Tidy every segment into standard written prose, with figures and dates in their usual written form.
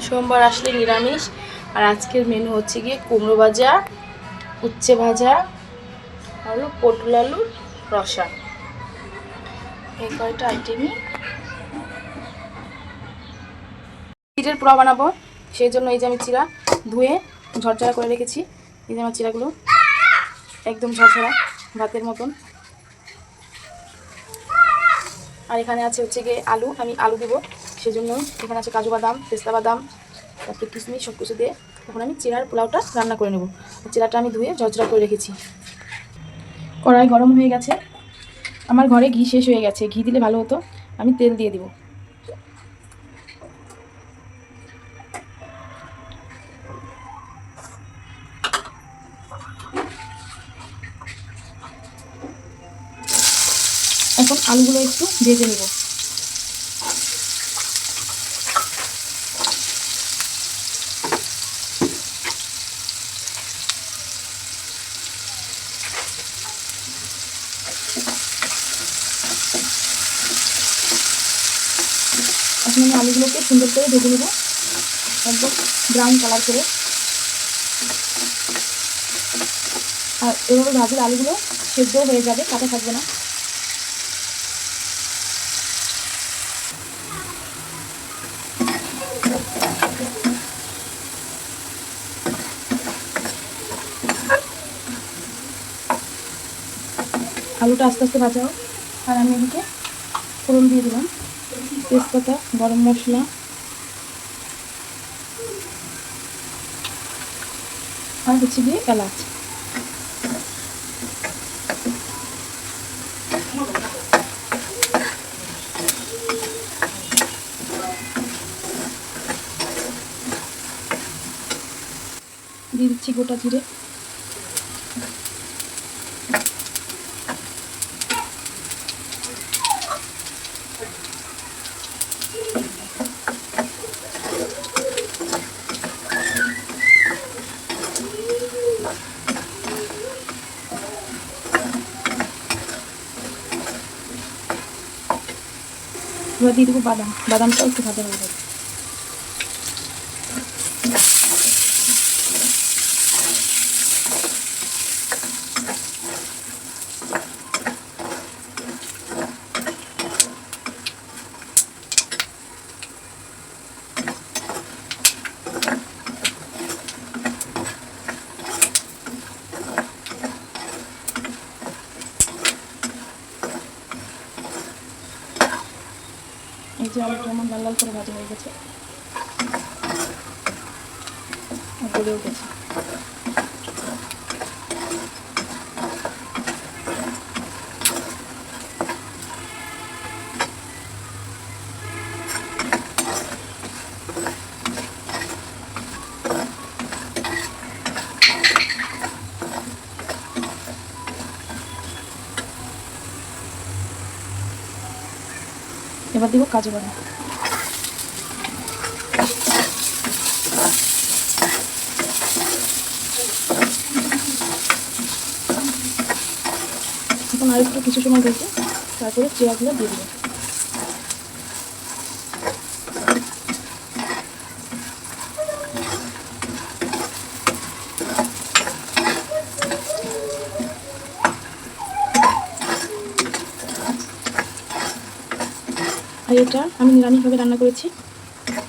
সোমবার আসলে নিরামিষ। আর আজকের মেনু হচ্ছে গিয়ে কুমড়ো ভাজা, উচ্ছে ভাজা, আলু পটল আলুর রসা। এই কয়টা আইটেমই চিড়ের পোড়া বানাবো। সেই জন্য এই যে আমি চিড়া ধুয়ে ঝরঝরা করে রেখেছি। এই যে আমার চিড়াগুলো একদম ঝরঝরা ভাতের মতন। আর এখানে আছে হচ্ছে গিয়ে আলু, আমি আলু দেবো সেজন্য এখানে আছে কাজু বাদাম, পেস্তা বাদাম, তারপরে কিশমিশ সব কিছু দিয়ে এখন আমি চিড়ার পোলাওটা রান্না করে নেব। চিড়াটা আমি ধুয়ে ঝরঝরা করে রেখেছি। কড়াই গরম হয়ে গেছে, আমার ঘরে ঘি শেষ হয়ে গেছে, ঘি দিলে ভালো হতো, আমি তেল দিয়ে দিব। এখন আলুগুলো একটু ভেজে নেব। এখন আমি আলুগুলোকে সুন্দর করে ভেজে নেব, একদম ব্রাউন কালার করে। আর এভাবে ভাজলে আলুগুলো সেদ্ধ হয়ে যাবে, কাঁচা থাকবে না। আলুটা আস্তে আস্তে ভাজা হোক। আর আমি এদিকে ফোড়ন দিয়ে দিলাম তেজপাতা, গরম মশলা আর হচ্ছে গিয়ে এলাচ। দিয়ে দিচ্ছি গোটা জিরে। এবার দিয়ে দেবো বাদাম, বাদামটাও একটু ভাজা হয়ে যাবে। এই যে আলুটা আমার লাল লাল করে ভাজা হয়ে গেছে, গলেও গেছে। এবার দিব কাজু বাদাম। এখন আর একটু কিছু সময় ভেজে তারপরে চিড়াগুলো দিয়ে দেবো। আর এটা আমি নিরামিষভাবে রান্না করেছি।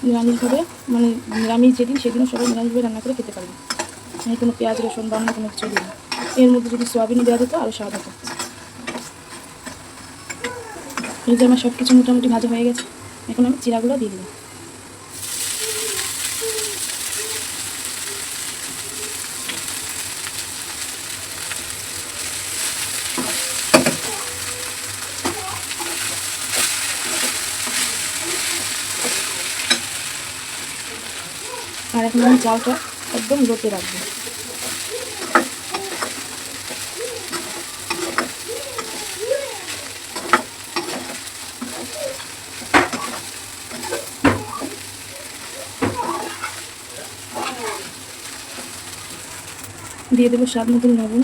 নিরামিষভাবে মানে নিরামিষ যেদিন সেদিনও সবাই নিরামিষভাবে রান্না করে খেতে পারবে। আমি কোনো পেঁয়াজ রসুন বা অন্য কোনো কিছু দিই না। এর মধ্যে যদি সোয়াবিনও দেওয়া যেত আরও স্বাদ হতো। এই যে আমার সব কিছু মোটামুটি ভাজা হয়ে গেছে, এখন আমি চিড়াগুলো দিয়ে দিলাম। আর এখন আমি জালটা একদম লোতে রাখবো। দিয়ে দেবো স্বাদ মতন লবণ।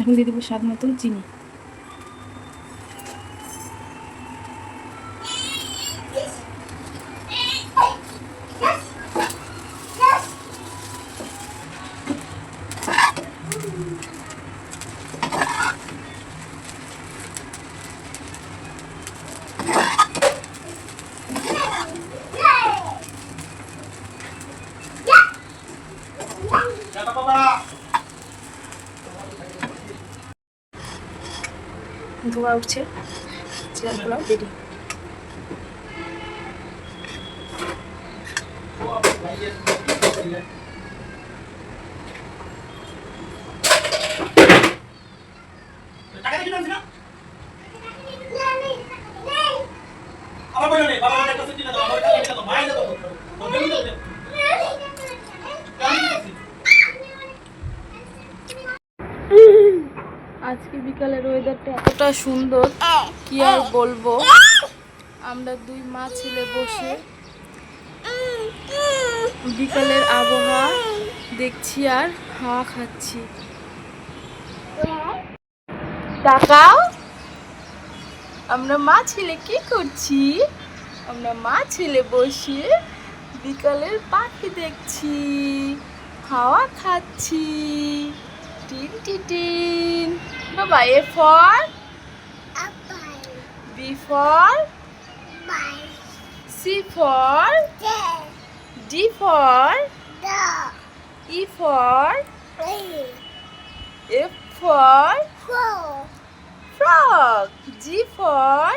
এখন দিয়ে দেবো স্বাদ মতন চিনি। ধোয়া উঠছে, চিরার পোলাও রেডি। আজকে বিকালের ওয়েদারটা এতটা সুন্দর কি আর বলবো। আমরা দুই মা ছেলে বসে বিকালের আবহাওয়া দেখছি আর হাওয়া খাচ্ছি। তাকাও, আমরা মা ছেলে কি করছি? আমরা মা ছেলে বসে বিকালের পাখি দেখছি, হাওয়া খাচ্ছি। টিন টিন বাবা, A for B for C for D for E for F for frog, G for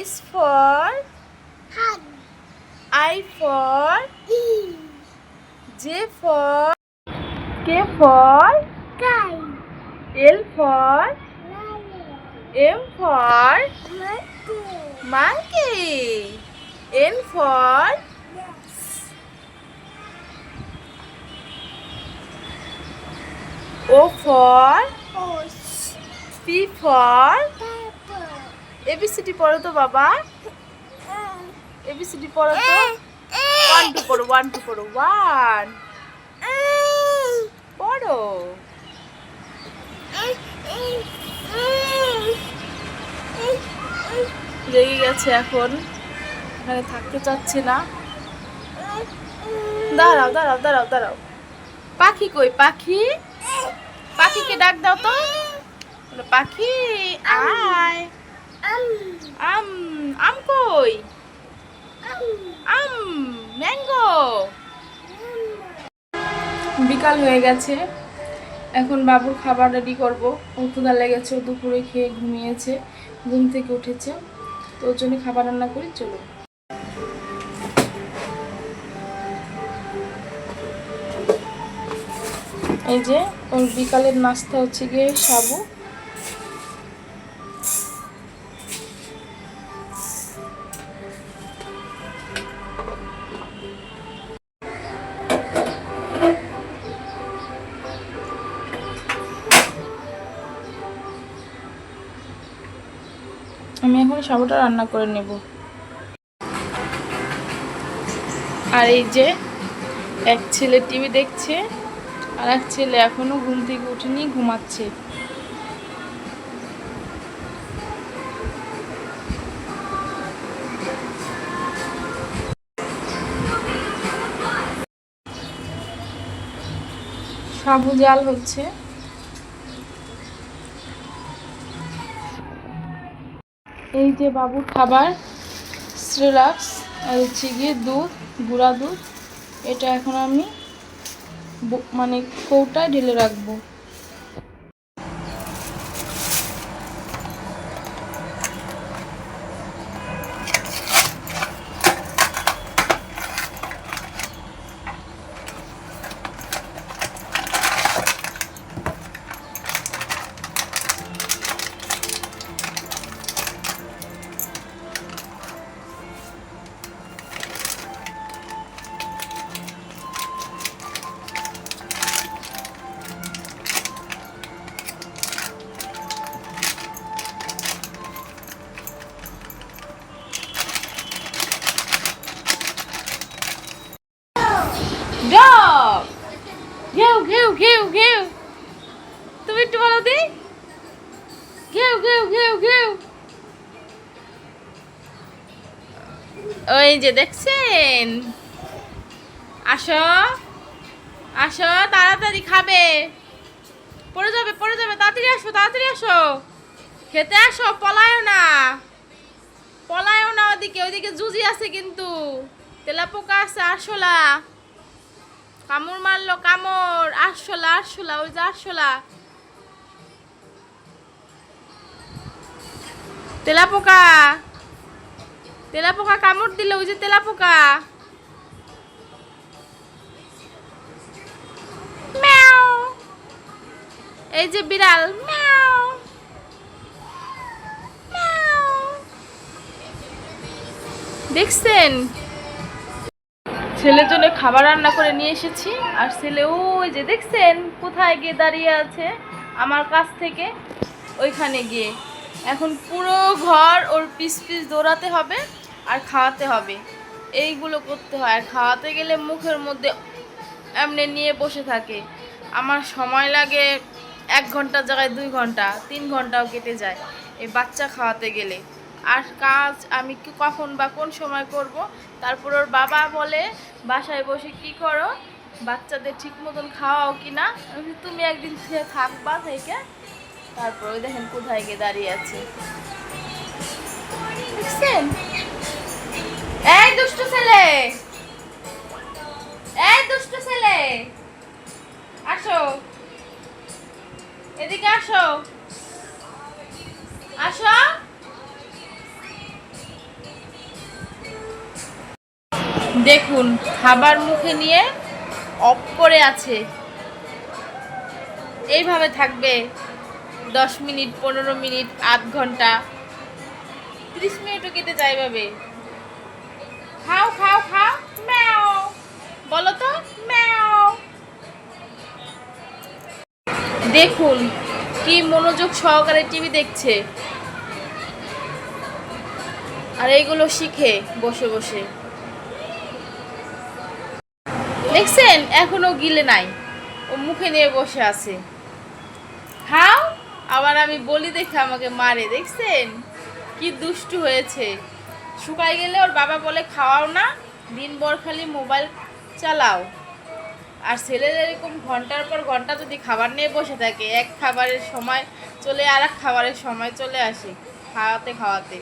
H for I for J for K for L for M for monkey, N for O for P for ABCD পড়ো তো বাবা, ABCD পড়ো তো। 1 2 পড়ো, 1 2 পড়ো, 1 পড়ো। লেগে গেছে, এখন এখানে থাকতে চাচ্ছে না। দাঁড়াও দাঁড়াও দাঁড়াও দাঁড়াও, পাখি কই? পাখি, পাখিকে ডাক দাও তো। পাখি আয়। আম কই? ম্যাঙ্গো। বিকাল হয়ে গেছে, এখন বাবুর খাবার রেডি করবো। ও ক্ষুধা লেগেছে, ও দুপুরে খেয়ে ঘুমিয়েছে, ঘুম থেকে উঠেছে, তো ওর জন্য খাবার রান্না করি। চলো। এই যে ওর বিকালের নাস্তা হচ্ছে গিয়ে সাবু। আমি এখন সাবুটা রান্না করে নেব। আর এই যে এক ছেলে টিভি দেখছে, আর এক ছেলে এখনো ঘুম থেকে উঠেনি, ঘুমাচ্ছে। সাবু জাল হচ্ছে। এই যে বাবুর খাবার, সেরেলাক্স আর হচ্ছে গিয়ে দুধ, গুঁড়া দুধ। এটা এখন আমি মানে কৌটায় ঢেলে রাখবো। Dog! Go, go, go, go! ওই যে দেখছেন, আসো আসো, তাড়াতাড়ি খাবে, পড়ে যাবে পড়ে যাবে, তাড়াতাড়ি আসো তাড়াতাড়ি আসো, খেতে আসো, পলায়ও না, পলায়ও না, ওদিকে ওইদিকে জুজি আছে কিন্তু, তেলাপোকা আছে, আরশোলা কামড় মারলো, কামড়, আরশোলা আরশোলা, ওই যে আরশোলা, তেলাপোকা, তেলাপোকা কামড় দিল, ওই যে তেলাপোকা, ম্যাও, এই যে বিড়াল, ম্যাও ম্যাও, দেখছেন, ছেলের জন্য খাবার রান্না করে নিয়ে এসেছি, আর ছেলে ওই যে দেখছেন কোথায় গিয়ে দাঁড়িয়ে আছে আমার কাছ থেকে, ওইখানে গিয়ে এখন পুরো ঘর ওর পিস পিস দৌড়াতে হবে আর খাওয়াতে হবে, এইগুলো করতে হয়, আর খাওয়াতে গেলে মুখের মধ্যে এমনি নিয়ে বসে থাকে, আমার সময় লাগে 1 ঘন্টার জায়গায় 2 ঘন্টা 3 ঘন্টাও কেটে যায় এই বাচ্চা খাওয়াতে গেলে, আর কাজ আমি কখন বা কোন সময় করব, তারপর ওর বাবা বলে বাসায় বসে কি করো, বাচ্চাদের ঠিক মতন খাওয়াও কি না, তুমি একদিন থাকবা থেকে, তারপর ওই দেখেন কোথায় গিয়ে দাঁড়িয়ে আছে, দেখছেন, এই দুষ্টু ছেলে, এই দুষ্টু ছেলে, আসো এদিকে আসো, আসো, দেখুন খাবার মুখে নিয়ে অফ করে আছে, এইভাবে থাকবে 10 মিনিট, 15 মিনিট, আধ ঘন্টা, 30 মিনিটও কেটে যায় এভাবে, খাও খাও খাও, ম্যাও, বলো তো, ম্যাও, দেখুন কি মনোযোগ সহকারে টিভি দেখছে, আর এইগুলো শিখে বসে বসে, দেখছেন এখনো গিলে নাই, ও মুখে নিয়ে বসে আছে, খাও, আবার আমি বলি দেখে আমাকে মারে, দেখছেন কি দুষ্টু হয়েছে, শুকাই গেলে ওর বাবা বলে খাওয়াও না, দিনভর খালি মোবাইল চালাও, আর ছেলেদের এরকম ঘন্টার পর ঘন্টা যদি খাবার নিয়ে বসে থাকে, এক খাবারের সময় চলে আর এক খাবারের সময় চলে আসে খাওয়াতে খাওয়াতে।